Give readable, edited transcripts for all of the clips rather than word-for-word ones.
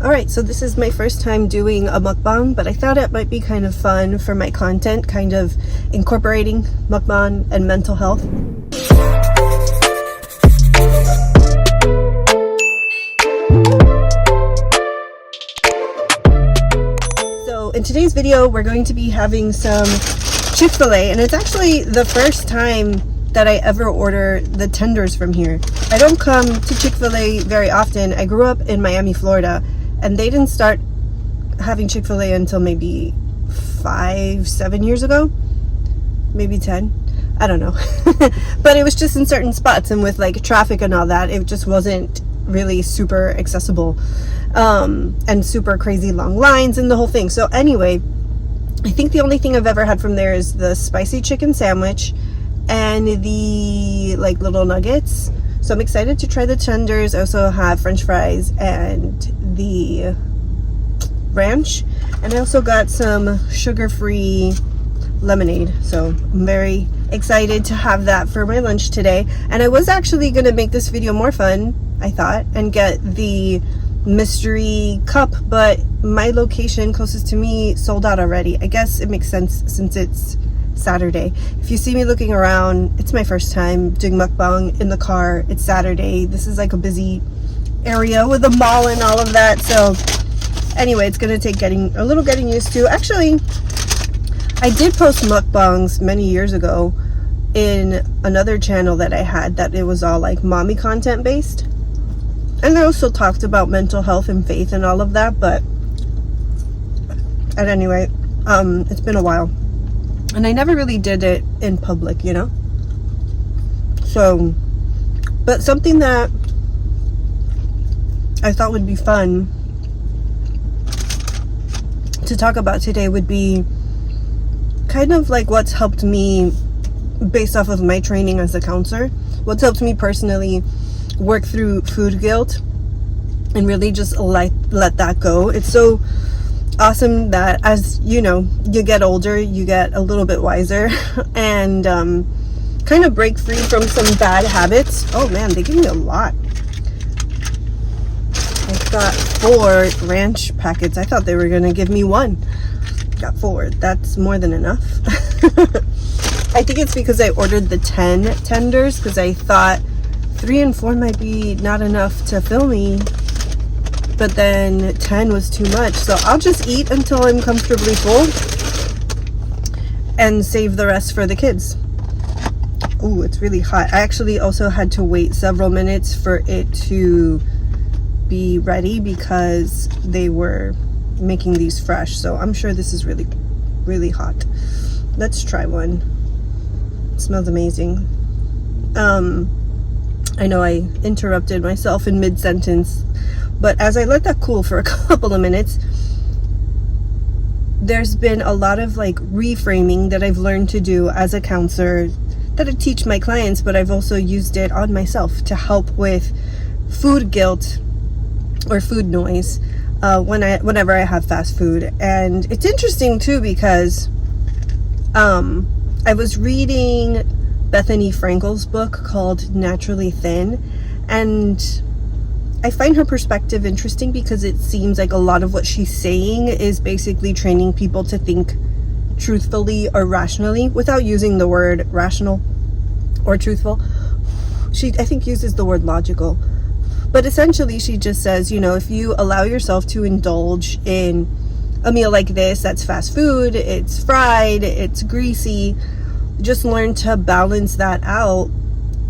Alright, so this is my first time doing a mukbang, but I thought it might be kind of fun for my content, kind of incorporating mukbang and mental health. So in today's video, we're going to be having some Chick-fil-A, and it's actually the first time that I ever order the tenders from here. I don't come to Chick-fil-A very often. I grew up in Miami, Florida, and they didn't start having Chick-fil-A until maybe 5-7 years ago, maybe 10, I don't know. But it was just in certain spots, and with like traffic and all that, it just wasn't really super accessible, and super crazy long lines and the whole thing. So anyway, I think the only thing I've ever had from there is the spicy chicken sandwich and the like little nuggets. So I'm excited to try the tenders. I also have french fries and the ranch, and I also got some sugar-free lemonade. So I'm very excited to have that for my lunch today. And I was actually gonna make this video more fun, I thought, and get the mystery cup, but my location closest to me sold out already. I guess it makes sense since it's Saturday. If you see me looking around, it's my first time doing mukbang in the car. It's Saturday. This is like a busy area with a mall and all of that. So anyway, it's gonna take getting used to. Actually, I did post mukbangs many years ago in another channel that I had, that it was all like mommy content based, and I also talked about mental health and faith and all of that. But at any rate, it's been a while, and I never really did it in public, you know? So, but something that I thought would be fun to talk about today would be kind of like what's helped me based off of my training as a counselor, what's helped me personally work through food guilt and really just let that go. It's so awesome that, as you know, you get older, you get a little bit wiser, and kind of break free from some bad habits. Oh man, they give me a lot. I've got 4 ranch packets. I thought they were gonna give me 1. Got 4. That's more than enough. I think it's because I ordered the 10 tenders, because I thought 3 and 4 might be not enough to fill me, but then 10 was too much. So I'll just eat until I'm comfortably full and save the rest for the kids. Oh, it's really hot. I actually also had to wait several minutes for it to be ready because they were making these fresh. So I'm sure this is really, really hot. Let's try one. It smells amazing. I know I interrupted myself in mid-sentence, but as I let that cool for a couple of minutes, there's been a lot of like reframing that I've learned to do as a counselor, that I teach my clients, but I've also used it on myself to help with food guilt or food noise whenever I have fast food. And it's interesting too, because I was reading Bethany Frankel's book called Naturally Thin, and I find her perspective interesting because it seems like a lot of what she's saying is basically training people to think truthfully or rationally without using the word rational or truthful. She, I think, uses the word logical, but essentially she just says, you know, if you allow yourself to indulge in a meal like this that's fast food, it's fried, it's greasy, just learn to balance that out.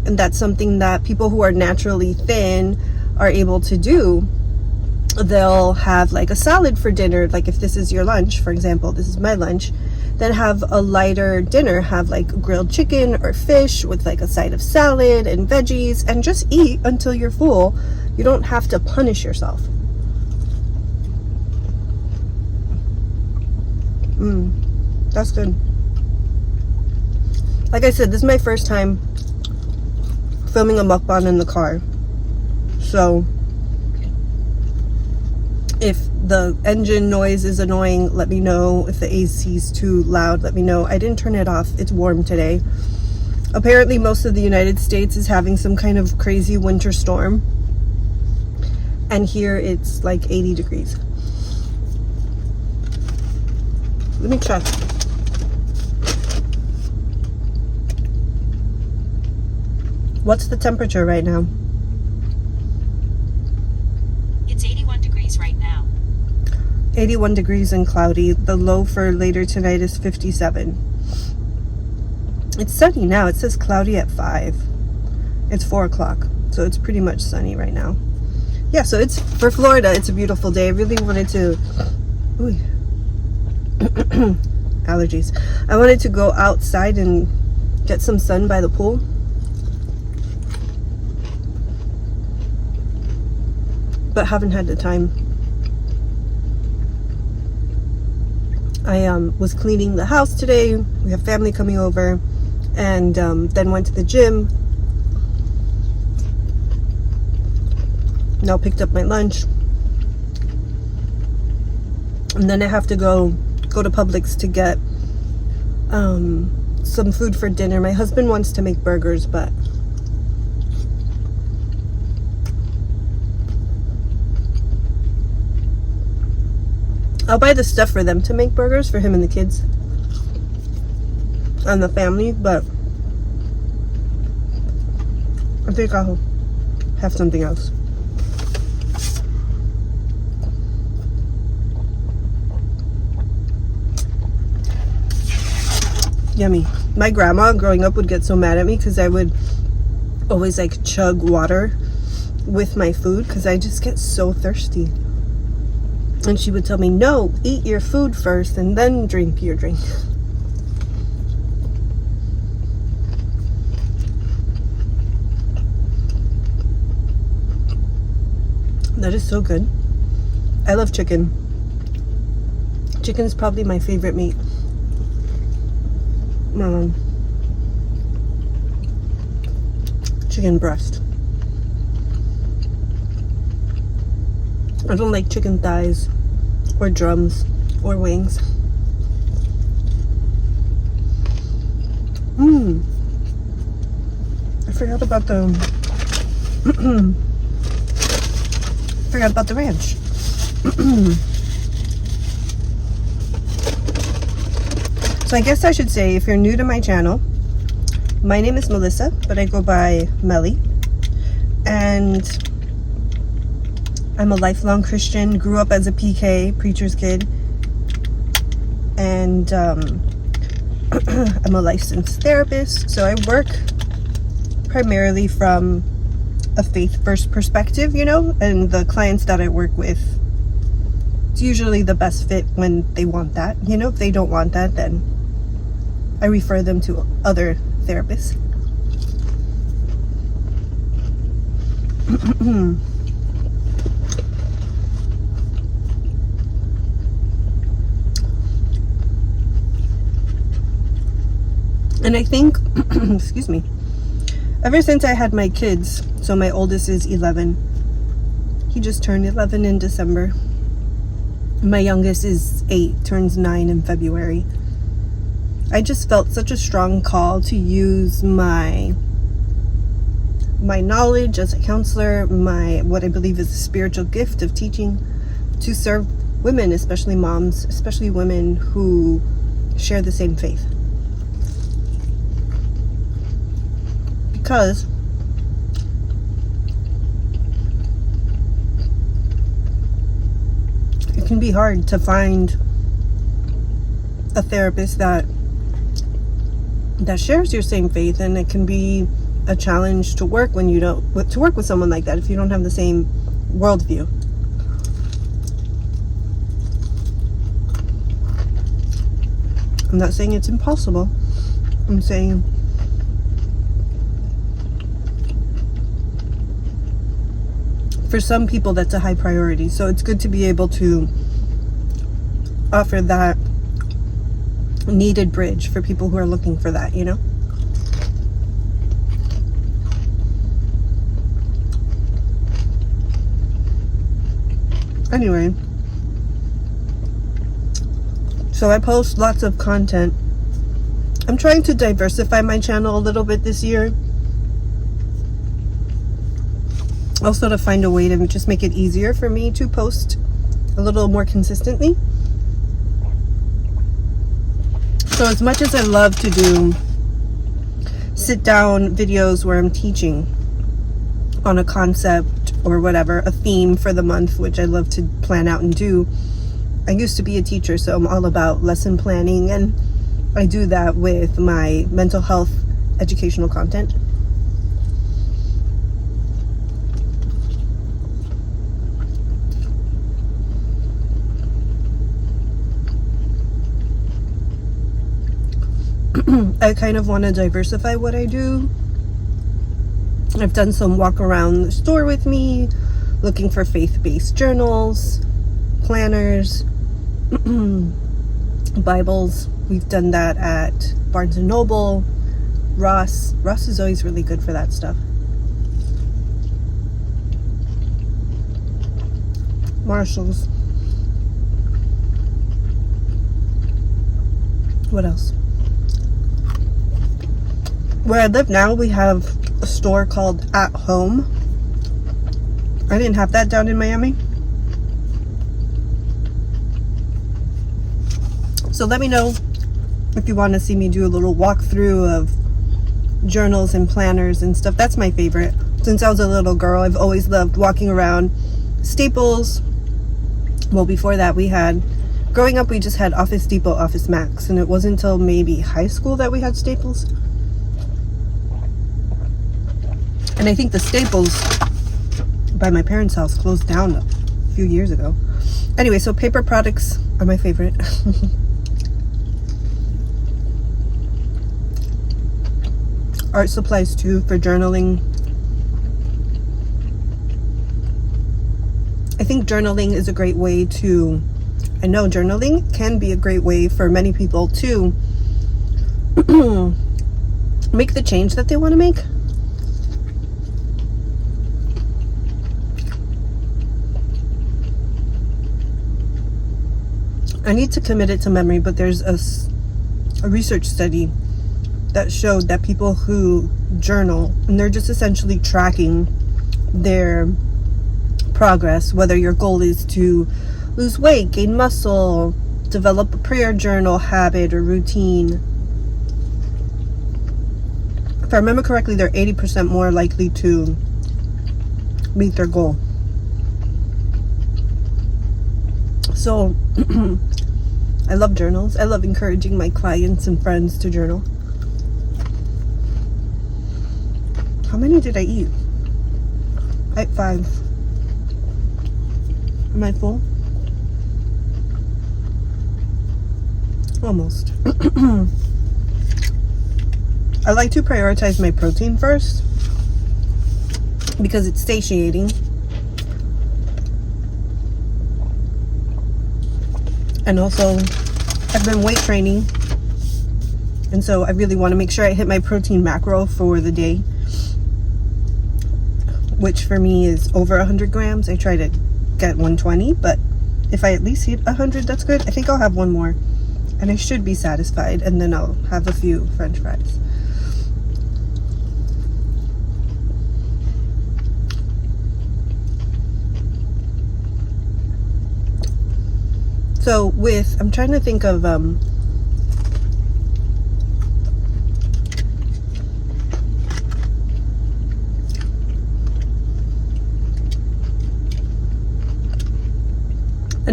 And that's something that people who are naturally thin are able to do. They'll have like a salad for dinner. Like if this is your lunch, for example, this is my lunch, then have a lighter dinner, have like grilled chicken or fish with like a side of salad and veggies, and just eat until you're full. You don't have to punish yourself. That's good. Like I said, this is my first time filming a mukbang in the car. So if the engine noise is annoying, let me know. If the AC is too loud, let me know. I didn't turn it off. It's warm today. Apparently most of the United States is having some kind of crazy winter storm. and here it's like 80 degrees. Let me check. What's the temperature right now? It's 81 degrees right now. 81 degrees and cloudy. The low for later tonight is 57. It's sunny now. It says cloudy at 5. It's 4 o'clock, so it's pretty much sunny right now. Yeah, so it's for Florida. It's a beautiful day. I really wanted to. Ooh. Allergies. I wanted to go outside and get some sun by the pool. But haven't had the time. I was cleaning the house today. We have family coming over, and then went to the gym. Now picked up my lunch, and then I have to go to Publix to get some food for dinner. My husband wants to make burgers, but I'll buy the stuff for them to make burgers for him and the kids and the family, but I think I'll have something else. Yummy. My grandma growing up would get so mad at me because I would always like chug water with my food because I just get so thirsty. And she would tell me, no, eat your food first and then drink your drink. That is so good. I love chicken. Chicken is probably my favorite meat. Chicken breast. I don't like chicken thighs or drums or wings. I forgot about the ranch. So I guess I should say, if you're new to my channel, my name is Melissa, but I go by Meli, and I'm a lifelong Christian, grew up as a PK, preacher's kid, and I'm a licensed therapist, so I work primarily from a faith-first perspective, you know, and the clients that I work with, it's usually the best fit when they want that, you know. If they don't want that, then I refer them to other therapists. And I think, excuse me, ever since I had my kids, so my oldest is 11. He just turned 11 in December. My youngest is 8, turns 9 in February. I just felt such a strong call to use my knowledge as a counselor, what I believe is a spiritual gift of teaching, to serve women, especially moms, especially women who share the same faith. Because it can be hard to find a therapist that shares your same faith, and it can be a challenge to work when you don't work with someone like that if you don't have the same worldview. I'm not saying it's impossible. I'm saying for some people that's a high priority, so it's good to be able to offer that needed bridge for people who are looking for that, you know. Anyway, so I post lots of content. I'm trying to diversify my channel a little bit this year. Also to find a way to just make it easier for me to post a little more consistently. So as much as I love to do sit down videos where I'm teaching on a concept or whatever, a theme for the month, which I love to plan out and do, I used to be a teacher, so I'm all about lesson planning, and I do that with my mental health educational content. I kind of want to diversify what I do. I've done some walk around the store with me, looking for faith-based journals, planners, Bibles. We've done that at Barnes & Noble, Ross. Ross is always really good for that stuff. Marshalls. What else? Where I live now, we have a store called At Home. I didn't have that down in Miami. So let me know if you want to see me do a little walkthrough of journals and planners and stuff. That's my favorite. Since I was a little girl, I've always loved walking around Staples. Well, before that, growing up, we just had Office Depot, Office Max, and it wasn't until maybe high school that we had Staples. And I think the Staples by my parents' house closed down a few years ago. Anyway, so paper products are my favorite. Art supplies too, for journaling. I think journaling is a great way to, I know journaling can be a great way for many people to make the change that they want to make. I need to commit it to memory, but there's a research study that showed that people who journal, and they're just essentially tracking their progress, whether your goal is to lose weight, gain muscle, develop a prayer journal habit or routine. If I remember correctly, they're 80% more likely to meet their goal. So I love journals. I love encouraging my clients and friends to journal. How many did I eat? I ate 5. Am I full? Almost. I like to prioritize my protein first because it's satiating. And also, I've been weight training, and so I really want to make sure I hit my protein macro for the day, which for me is over 100 grams. I try to get 120, but if I at least hit 100, that's good. I think I'll have one more, and I should be satisfied, and then I'll have a few French fries. So I'm trying to think of an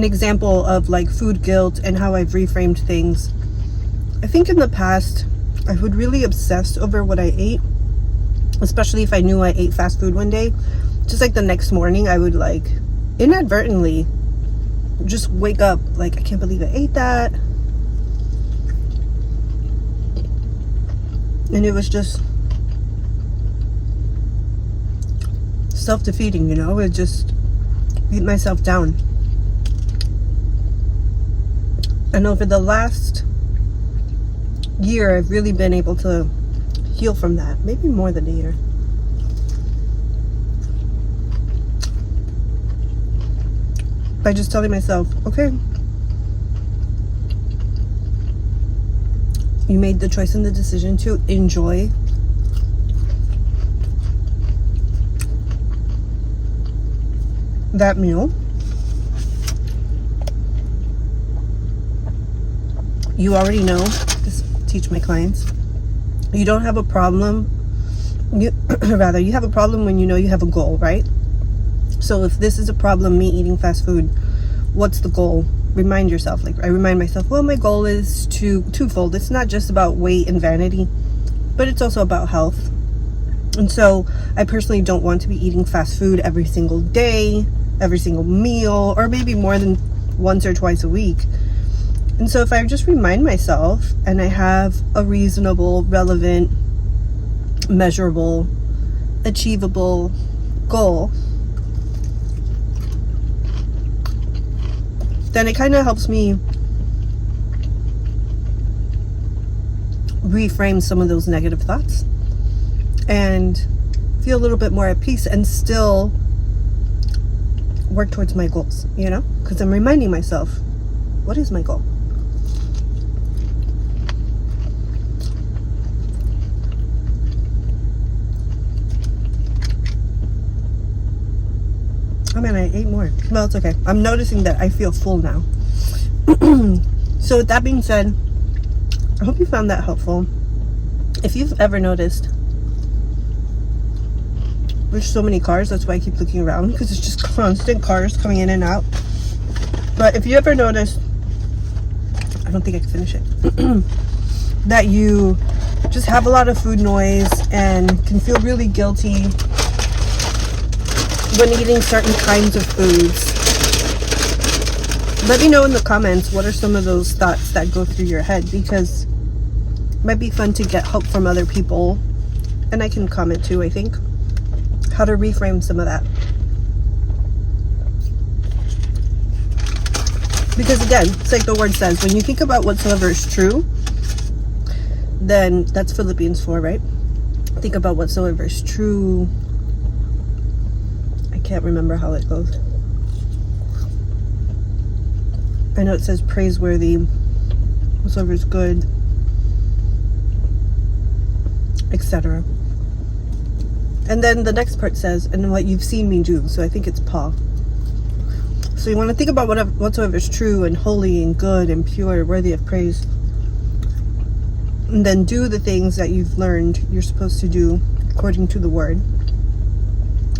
example of like food guilt and how I've reframed things. I think in the past I would really obsess over what I ate, especially if I knew I ate fast food one day. Just like the next morning I would like inadvertently just wake up like, I can't believe I ate that. And it was just self-defeating, you know. It just beat myself down. And over the last year, I've really been able to heal from that. Maybe more than a year. By just telling myself, okay, you made the choice and the decision to enjoy that meal, you already know, just teach my clients, you don't have a problem, you have a problem when you know you have a goal, right? So if this is a problem, me eating fast food, what's the goal? Remind yourself. Like I remind myself, well, my goal is twofold. It's not just about weight and vanity, but it's also about health. And so I personally don't want to be eating fast food every single day, every single meal, or maybe more than once or twice a week. And so if I just remind myself and I have a reasonable, relevant, measurable, achievable goal, then it kind of helps me reframe some of those negative thoughts and feel a little bit more at peace and still work towards my goals, you know? Because I'm reminding myself, what is my goal? Oh man, I ate more. Well, it's okay. I'm noticing that I feel full now. So with that being said, I hope you found that helpful. If you've ever noticed, there's so many cars, that's why I keep looking around, because it's just constant cars coming in and out. But if you ever notice, I don't think I can finish it, that you just have a lot of food noise and can feel really guilty when eating certain kinds of foods, let me know in the comments what are some of those thoughts that go through your head, because it might be fun to get help from other people, and I can comment too, I think, how to reframe some of that. Because again, it's like the word says, when you think about whatsoever is true, then that's Philippians 4, right? Think about whatsoever is true. I can't remember how it goes. I know it says praiseworthy, whatsoever is good, etc. And then the next part says, and what you've seen me do. So I think it's Paul. So you want to think about whatsoever is true and holy and good and pure, worthy of praise. And then do the things that you've learned you're supposed to do according to the word.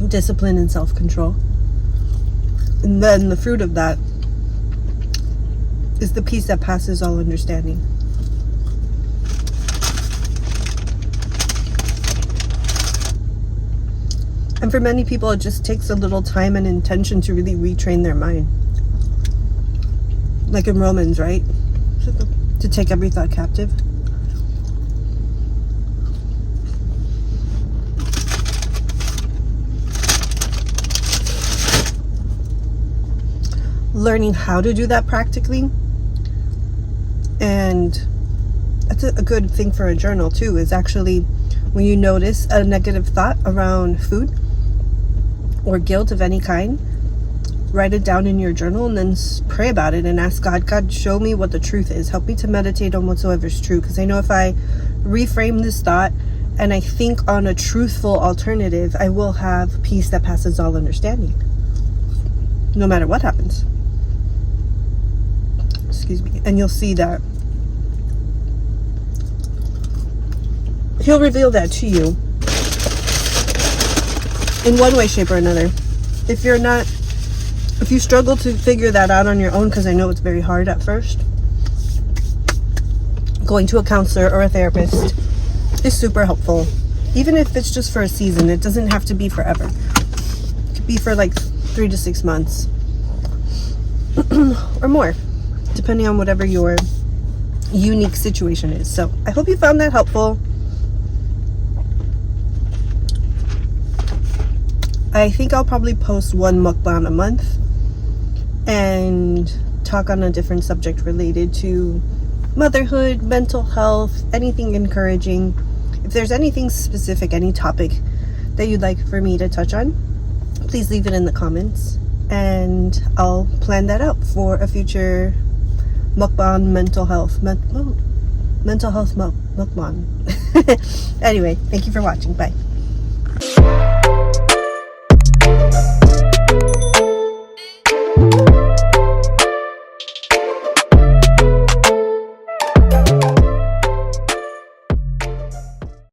Discipline and self-control. And then the fruit of that is the peace that passes all understanding. And for many people, it just takes a little time and intention to really retrain their mind. Like in Romans, right? To take every thought captive. Learning how to do that practically. And that's a good thing for a journal too, is actually when you notice a negative thought around food or guilt of any kind, write it down in your journal and then pray about it and ask God, show me what the truth is. Help me to meditate on whatsoever is true. Because I know if I reframe this thought and I think on a truthful alternative, I will have peace that passes all understanding, no matter what happens. Excuse me. And you'll see that He'll reveal that to you in one way, shape, or another. If you struggle to figure that out on your own, because I know it's very hard at first, going to a counselor or a therapist is super helpful. Even if it's just for a season, it doesn't have to be forever. It could be for like 3 to 6 months or more, depending on whatever your unique situation is. So I hope you found that helpful. I think I'll probably post one mukbang a month and talk on a different subject related to motherhood, mental health, anything encouraging. If there's anything specific, any topic that you'd like for me to touch on, please leave it in the comments and I'll plan that out for a future mukbang mental health mukbang. Anyway, thank you for watching. Bye.